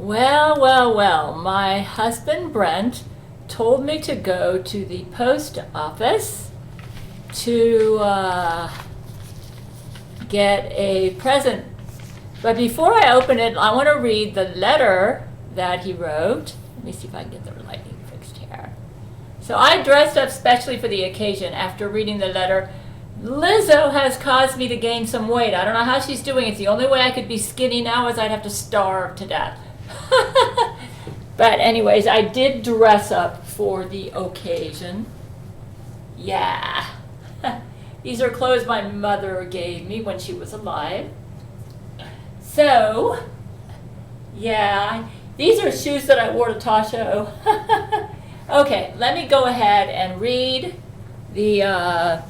Well, well, well, my husband Brent told me to go to the post office to get a present. But before I open it, I want to read the letter that he wrote. Let me see if I can get the lighting fixed here. So I dressed up specially for the occasion after reading the letter. Lizzo has caused me to gain some weight. I don't know how she's doing. It's the only way I could be skinny now is I'd have to starve to death. But anyways, I did dress up for the occasion. Yeah. These are clothes my mother gave me when she was alive. So, yeah, these are shoes that I wore to Tasha. Okay, let me go ahead and read the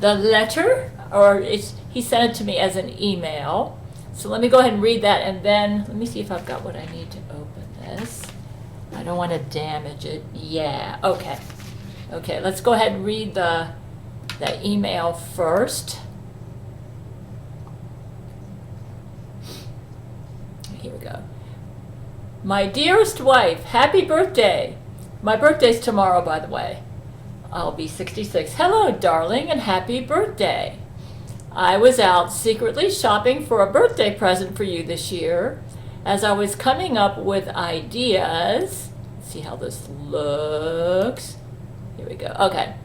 letter, or he sent it to me as an email. So let me go ahead and read that, and then let me see if I've got what I need to open this. I don't want to damage it. Yeah, okay. Okay, let's go ahead and read the email first. Here we go. My dearest wife, happy birthday. My birthday's tomorrow, by the way. I'll be 66. Hello, darling, and happy birthday. I was out secretly shopping for a birthday present for you this year. As I was coming up with ideas, let's see how this looks. Here we go. Okay.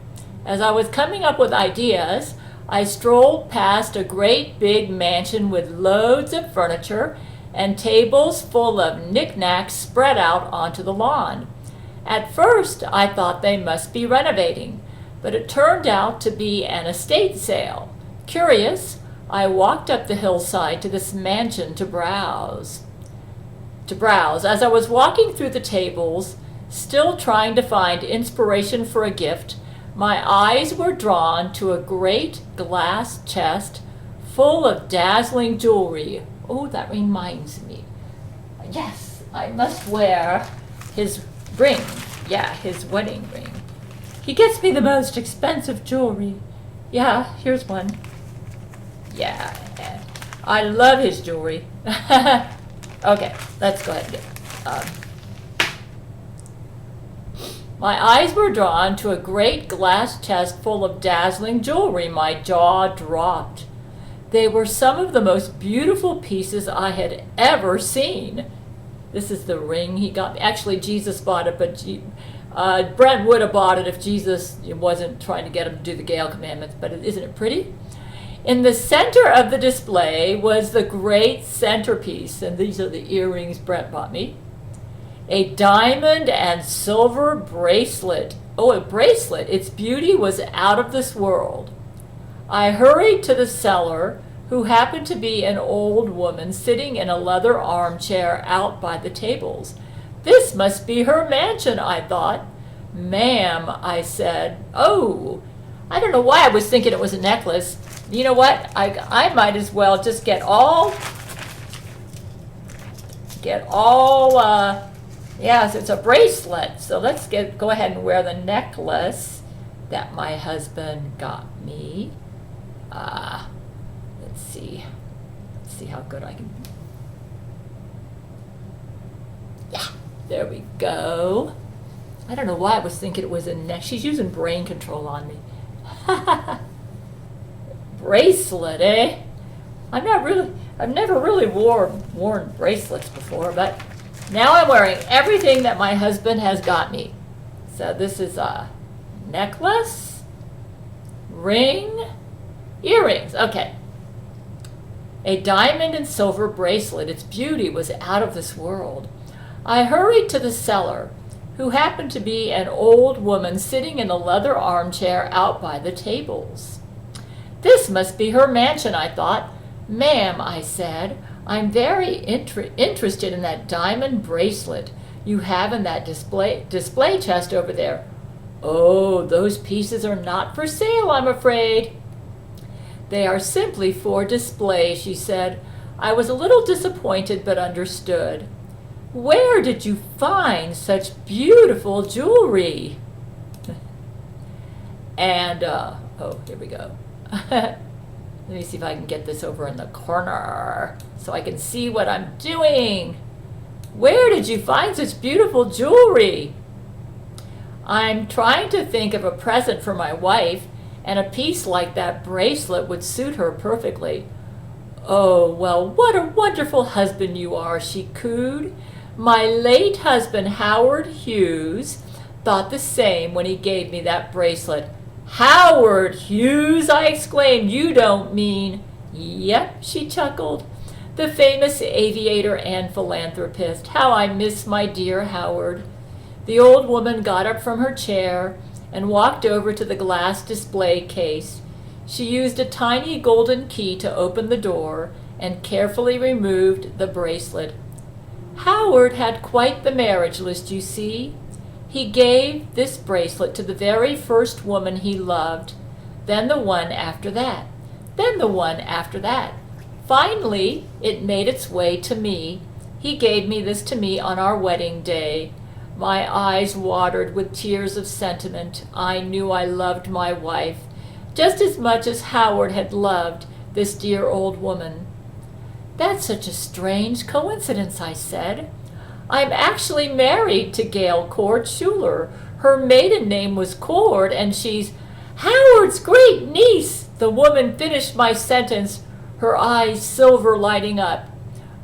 As I was coming up with ideas, I strolled past a great big mansion with loads of furniture and tables full of knickknacks spread out onto the lawn. At first, I thought they must be renovating, but it turned out to be an estate sale. Curious, I walked up the hillside to this mansion to browse. As I was walking through the tables, still trying to find inspiration for a gift, my eyes were drawn to a great glass chest full of dazzling jewelry. Oh, that reminds me. Yes, I must wear his ring. Yeah, his wedding ring. He gets me the most expensive jewelry. Yeah, here's one. Yeah, I love his jewelry. Okay, let's go ahead and get My eyes were drawn to a great glass chest full of dazzling jewelry. My jaw dropped. They were some of the most beautiful pieces I had ever seen. This is the ring he got me. Actually, Jesus bought it, but Brent would have bought it if Jesus wasn't trying to get him to do the Gail commandments. But isn't it pretty? In the center of the display was the great centerpiece, and these are the earrings Brent bought me. A diamond and silver bracelet. Oh, a bracelet. Its beauty was out of this world. I hurried to the seller, who happened to be an old woman sitting in a leather armchair out by the tables. This must be her mansion, I thought. Ma'am, I said. Oh, I don't know why I was thinking it was a necklace. You know what? I might as well just get all, yes, it's a bracelet. So let's go ahead and wear the necklace that my husband got me. Let's see how good I can. Yeah, there we go. I don't know why I was thinking it was a neck. She's using brain control on me. Bracelet, eh? I've never really worn bracelets before, but now I'm wearing everything that my husband has got me. So this is a necklace, ring, earrings. Okay. A diamond and silver bracelet. Its beauty was out of this world. I hurried to the seller, who happened to be an old woman sitting in a leather armchair out by the tables. This must be her mansion, I thought. Ma'am, I said, I'm very interested in that diamond bracelet you have in that display chest over there. Oh, those pieces are not for sale, I'm afraid. They are simply for display, she said. I was a little disappointed, but understood. Where did you find such beautiful jewelry? And, oh, here we go. Let me see if I can get this over in the corner so I can see what I'm doing. Where did you find such beautiful jewelry? I'm trying to think of a present for my wife, and a piece like that bracelet would suit her perfectly. Oh, well, what a wonderful husband you are, she cooed. My late husband, Howard Hughes, thought the same when he gave me that bracelet. Howard Hughes, I exclaimed. You don't mean... Yep, she chuckled. The famous aviator and philanthropist. How I miss my dear Howard. The old woman got up from her chair and walked over to the glass display case. She used a tiny golden key to open the door and carefully removed the bracelet. Howard had quite the marriage list, you see. He gave this bracelet to the very first woman he loved, then the one after that, then the one after that. Finally, it made its way to me. He gave this to me on our wedding day. My eyes watered with tears of sentiment. I knew I loved my wife just as much as Howard had loved this dear old woman. That's such a strange coincidence, I said. I'm actually married to Gail Schuler. Her maiden name was Cord, and she's Howard's great niece. The woman finished my sentence, her eyes silver lighting up.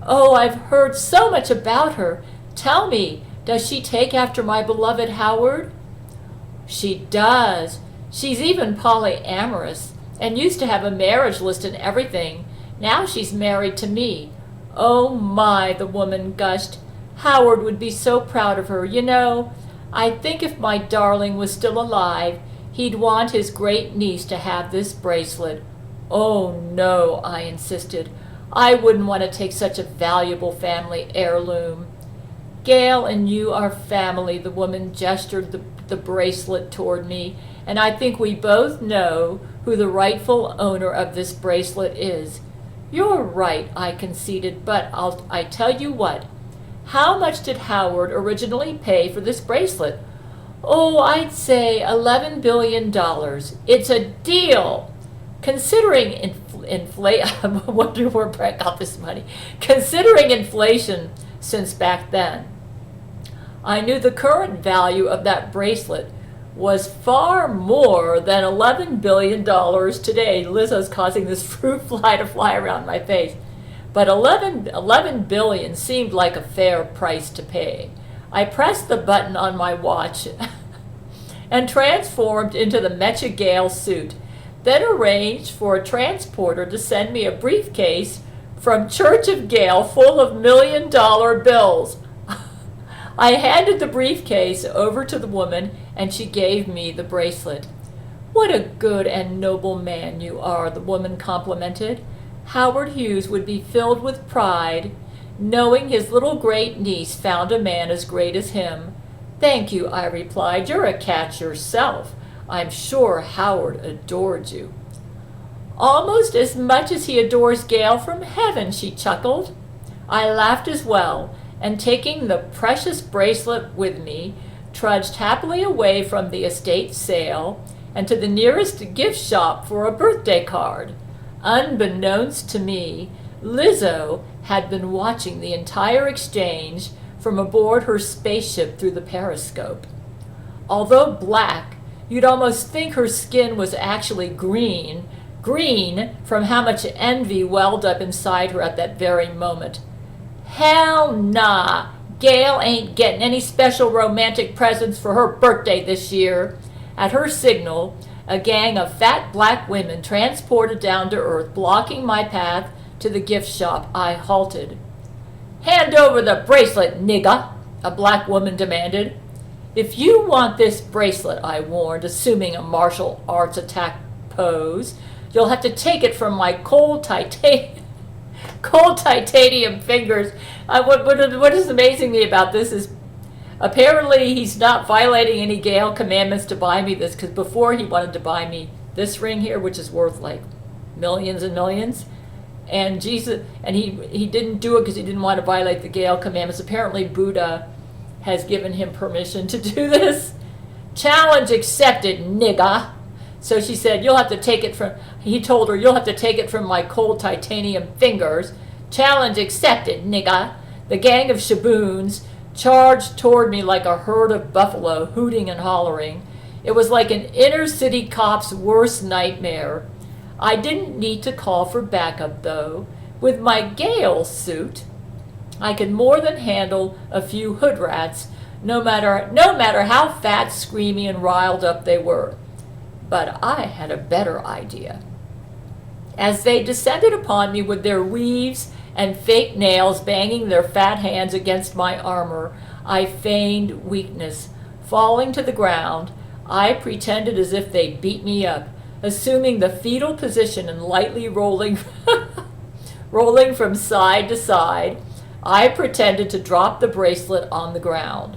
Oh, I've heard so much about her. Tell me, does she take after my beloved Howard? She does. She's even polyamorous and used to have a marriage list and everything. Now she's married to me. Oh my, the woman gushed. Howard would be so proud of her. You know, I think if my darling was still alive, he'd want his great niece to have this bracelet. Oh no, I insisted. I wouldn't want to take such a valuable family heirloom. Gail and you are family, the woman gestured the bracelet toward me, and I think we both know who the rightful owner of this bracelet is. You're right, I conceded, but I tell you what. How much did Howard originally pay for this bracelet? Oh, I'd say $11 billion. It's a deal. Considering inflation, I wonder where Brent got this money. Considering inflation since back then, I knew the current value of that bracelet was far more than $11 billion today. Lizzo's causing this fruit fly to fly around my face. But $11 billion seemed like a fair price to pay. I pressed the button on my watch and transformed into the Metcha Gail suit, then arranged for a transporter to send me a briefcase from Church of Gail full of $1 million bills. I handed the briefcase over to the woman, and she gave me the bracelet. What a good and noble man you are, the woman complimented. Howard Hughes would be filled with pride, knowing his little great niece found a man as great as him. Thank you, I replied. You're a catch yourself. I'm sure Howard adored you. Almost as much as he adores Gail from heaven, she chuckled. I laughed as well, and taking the precious bracelet with me, trudged happily away from the estate sale and to the nearest gift shop for a birthday card. Unbeknownst to me, Lizzo had been watching the entire exchange from aboard her spaceship through the periscope. Although black, you'd almost think her skin was actually green from how much envy welled up inside her at that very moment. Hell nah, Gail ain't getting any special romantic presents for her birthday this year. At her signal, a gang of fat black women transported down to earth, blocking my path to the gift shop. I halted. Hand over the bracelet, nigga, a black woman demanded. If you want this bracelet, I warned, assuming a martial arts attack pose, you'll have to take it from my cold titanium fingers. What is amazing me about this is apparently he's not violating any Gail commandments to buy me this, because before he wanted to buy me this ring here, which is worth like millions and millions, and Jesus, and he didn't do it because he didn't want to violate the Gail commandments. Apparently Buddha has given him permission to do this. Challenge accepted, nigga. So she said, he told her, you'll have to take it from my cold titanium fingers. Challenge accepted, nigga. The gang of shaboons charged toward me like a herd of buffalo, hooting and hollering. It was like an inner city cop's worst nightmare. I didn't need to call for backup, though. With my Gail suit, I could more than handle a few hood rats, no matter how fat, screamy, and riled up they were. But I had a better idea. As they descended upon me with their weaves and fake nails banging their fat hands against my armor, I feigned weakness. Falling to the ground, I pretended as if they'd beat me up, assuming the fetal position and lightly rolling from side to side. I pretended to drop the bracelet on the ground.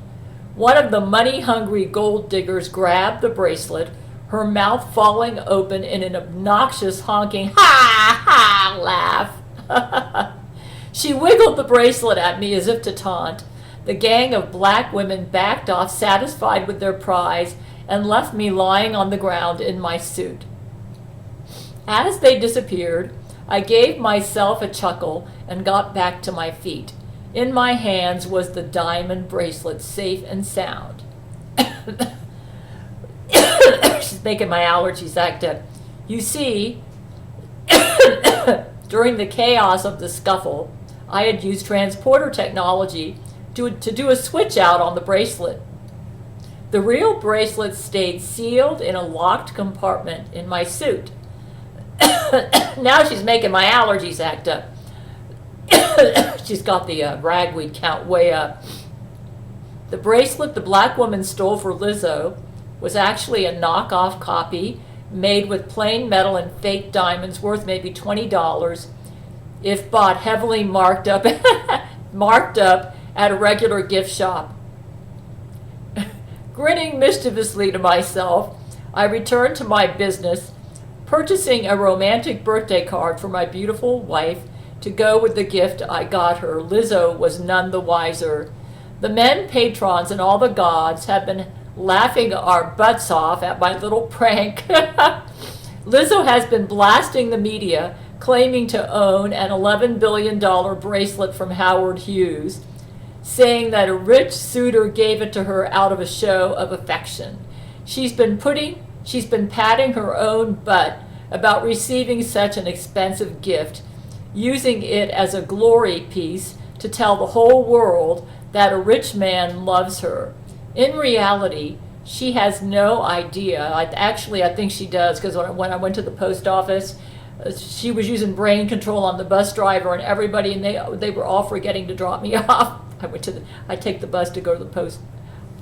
One of the money-hungry gold diggers grabbed the bracelet, her mouth falling open in an obnoxious honking ha-ha laugh. She wiggled the bracelet at me as if to taunt. The gang of black women backed off, satisfied with their prize, and left me lying on the ground in my suit. As they disappeared, I gave myself a chuckle and got back to my feet. In my hands was the diamond bracelet, safe and sound. She's making my allergies act up. You see, during the chaos of the scuffle, I had used transporter technology to do a switch out on the bracelet. The real bracelet stayed sealed in a locked compartment in my suit. Now she's making my allergies act up. She's got the ragweed count way up. The bracelet the black woman stole for Lizzo was actually a knockoff copy made with plain metal and fake diamonds worth maybe $20 if bought heavily marked up at a regular gift shop. Grinning mischievously to myself, I returned to my business, purchasing a romantic birthday card for my beautiful wife to go with the gift I got her. Lizzo was none the wiser. The men patrons and all the gods have been laughing our butts off at my little prank. Lizzo has been blasting the media, claiming to own an $11 billion bracelet from Howard Hughes, saying that a rich suitor gave it to her out of a show of affection. She's been patting her own butt about receiving such an expensive gift, using it as a glory piece to tell the whole world that a rich man loves her. In reality, she has no idea. I think she does, because when I went to the post office, she was using brain control on the bus driver and everybody, and they were all forgetting to drop me off. I take the bus to go to the post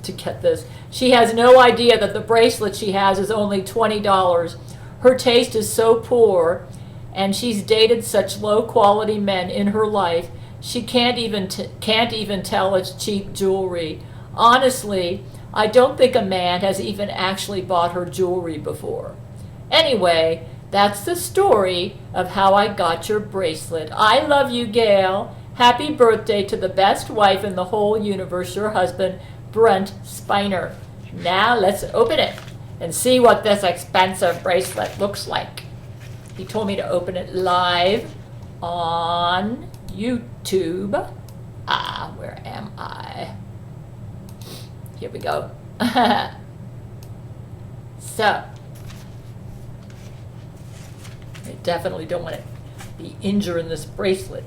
to get this. She has no idea that the bracelet she has is only $20. Her taste is so poor, and she's dated such low-quality men in her life, she can't even tell it's cheap jewelry. Honestly, I don't think a man has even actually bought her jewelry before. Anyway, that's the story of how I got your bracelet. I love you, Gail. Happy birthday to the best wife in the whole universe, your husband, Brent Spiner. Now let's open it and see what this expensive bracelet looks like. He told me to open it live on YouTube. Where am I? Here we go. So, I definitely don't want to be injuring this bracelet.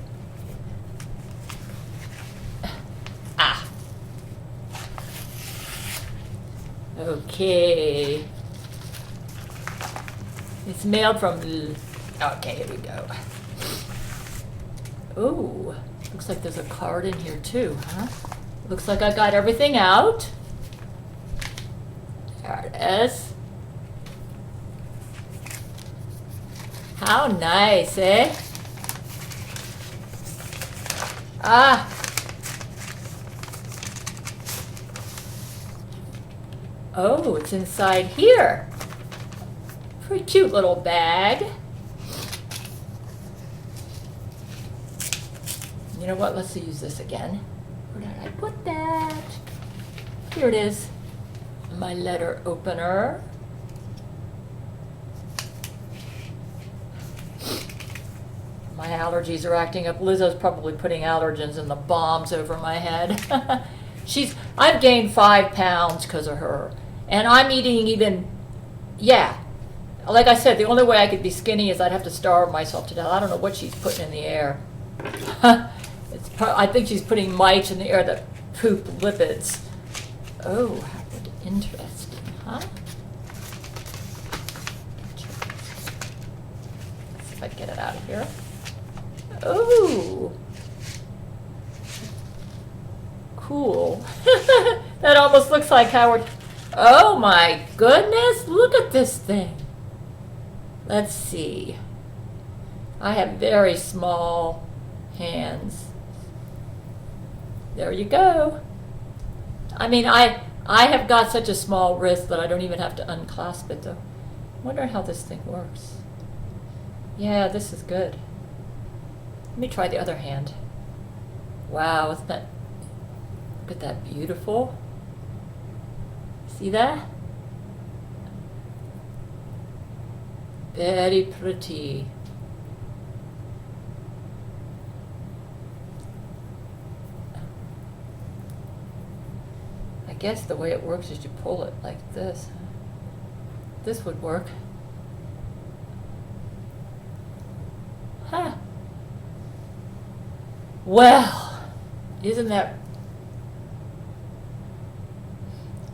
Okay. It's mailed from... Okay, here we go. Oh, looks like there's a card in here too, huh? Looks like I got everything out. There it is. How nice, eh? Oh, it's inside here. Pretty cute little bag. You know what? Let's use this again. Where did I put that? Here it is. My letter opener. My allergies are acting up. Lizzo's probably putting allergens in the bombs over my head. I've gained 5 pounds because of her. And I'm eating even, yeah. Like I said, the only way I could be skinny is I'd have to starve myself to death. I don't know what she's putting in the air. I think she's putting mites in the air that poop lipids. Oh, interesting, huh? Let's see if I can get it out of here. Oh, cool. That almost looks like Howard. Oh my goodness, look at this thing. Let's see. I have very small hands. There you go. I mean, I have got such a small wrist that I don't even have to unclasp it though. I wonder how this thing works. Yeah, this is good. Let me try the other hand. Wow, isn't that, look at that beautiful. See that? Very pretty. I guess the way it works is you pull it like this. This would work. Huh. Well, isn't that...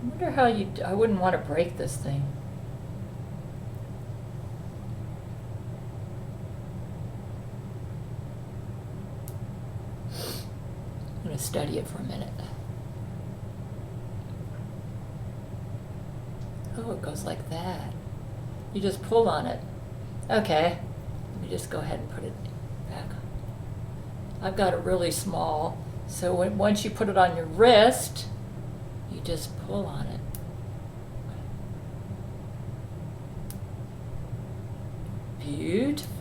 I wonder how I wouldn't want to break this thing. I'm going to study it for a minute. Oh, it goes like that. You just pull on it. Okay. Let me just go ahead and put it back. I've got it really small, so once you put it on your wrist, you just pull on it. Beautiful.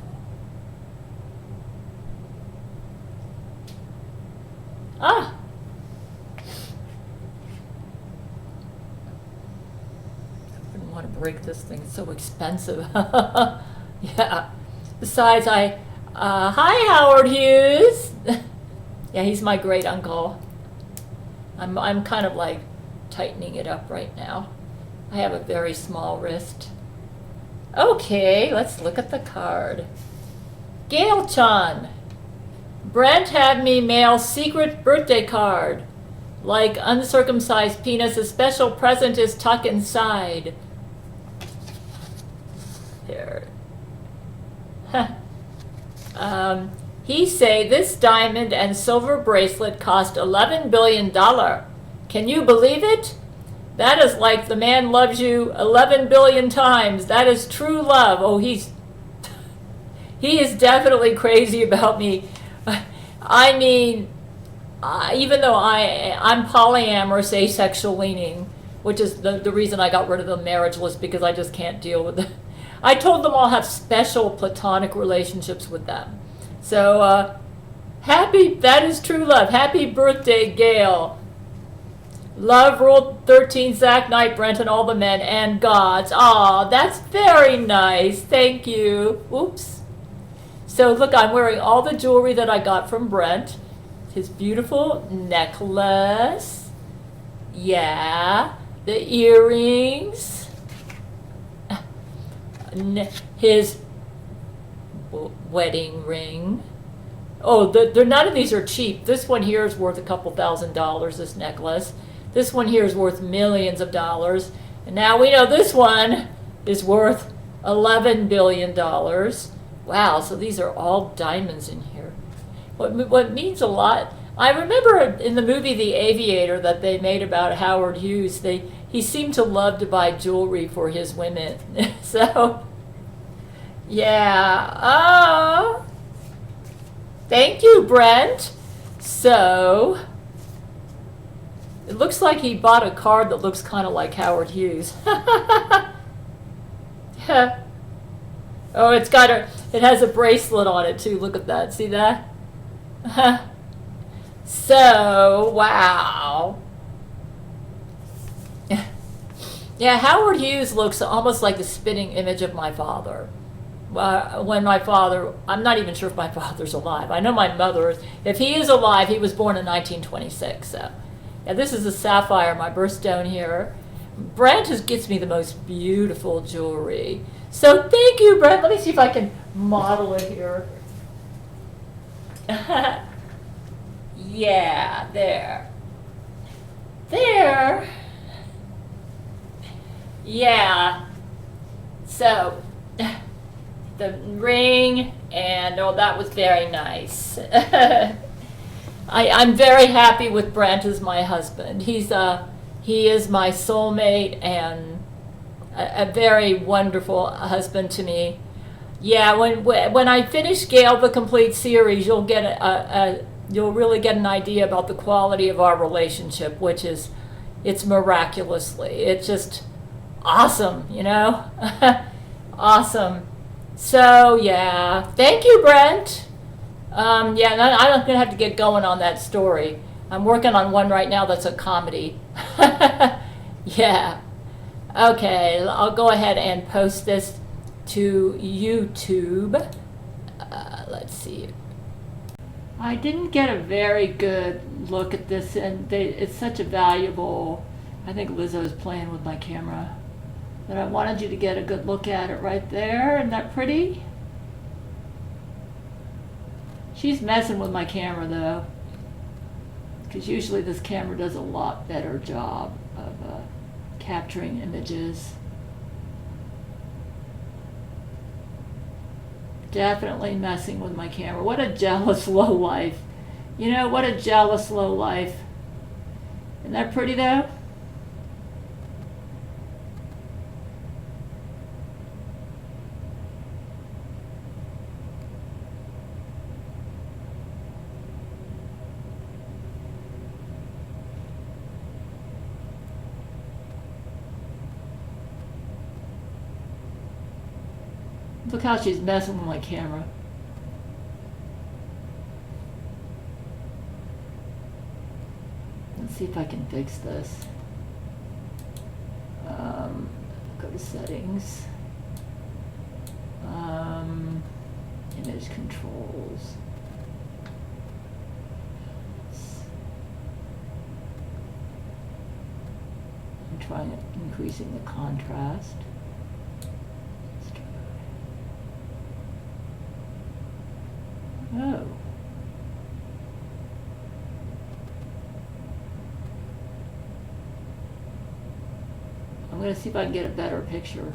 Ah! I wouldn't want to break this thing. It's so expensive. Yeah. Besides, hi Howard Hughes. Yeah, he's my great uncle. I'm kind of like tightening it up right now. I have a very small wrist. Okay, let's look at the card. Gail-chan. Brent had me mail secret birthday card. Like uncircumcised penis, a special present is tucked inside. There. Huh. He say this diamond and silver bracelet cost $11 billion. Can you believe it? That is like the man loves you 11 billion times. That is true love. Oh, he is definitely crazy about me. I mean, even though I'm polyamorous, asexual leaning, which is the reason I got rid of the marriage list, because I just can't deal with it. I told them I'll have special platonic relationships with them. So, that is true love. Happy birthday, Gail. Love Rule 13, Zach Knight, Brent, and all the men and gods. Aw, that's very nice. Thank you. Oops. So look, I'm wearing all the jewelry that I got from Brent. His beautiful necklace. Yeah. The earrings. His wedding ring. Oh, none of these are cheap. This one here is worth a couple $1,000, this necklace. This one here is worth millions of dollars. And now we know this one is worth $11 billion. Wow, so these are all diamonds in here. What means a lot, I remember in the movie The Aviator that they made about Howard Hughes, he seemed to love to buy jewelry for his women. So, yeah. Oh, thank you, Brent. So, it looks like he bought a card that looks kind of like Howard Hughes. Oh, it has a bracelet on it too. Look at that. See that? So, wow. Yeah, Howard Hughes looks almost like the spitting image of my father. when my father, I'm not even sure if my father's alive. I know my mother is. If he is alive, he was born in 1926. So, yeah, this is a sapphire, my birthstone here. Brent gets me the most beautiful jewelry. So thank you, Brent. Let me see if I can model it here. Yeah, there. There. Yeah. So, the ring, and oh, that was very nice. I'm very happy with Brent as my husband. He is my soulmate and a very wonderful husband to me. Yeah, when I finish Gail the Complete series, you'll get you'll really get an idea about the quality of our relationship, which is, it's miraculously, it's just awesome, you know. Awesome. So yeah, thank you, Brent. Yeah, and I'm gonna have to get going on that story. I'm working on one right now that's a comedy. Yeah. Okay, I'll go ahead and post this to YouTube. Let's see. I didn't get a very good look at this, and it's such a valuable, I think Lizzo's playing with my camera, but I wanted you to get a good look at it right there. Isn't that pretty? She's messing with my camera though, because usually this camera does a lot better job of capturing images. Definitely messing with my camera. What a jealous lowlife. You know, what a jealous lowlife. Isn't that pretty though? Look how she's messing with my camera. Let's see if I can fix this. Go to settings. Image controls. I'm trying increasing the contrast. Oh. I'm going to see if I can get a better picture.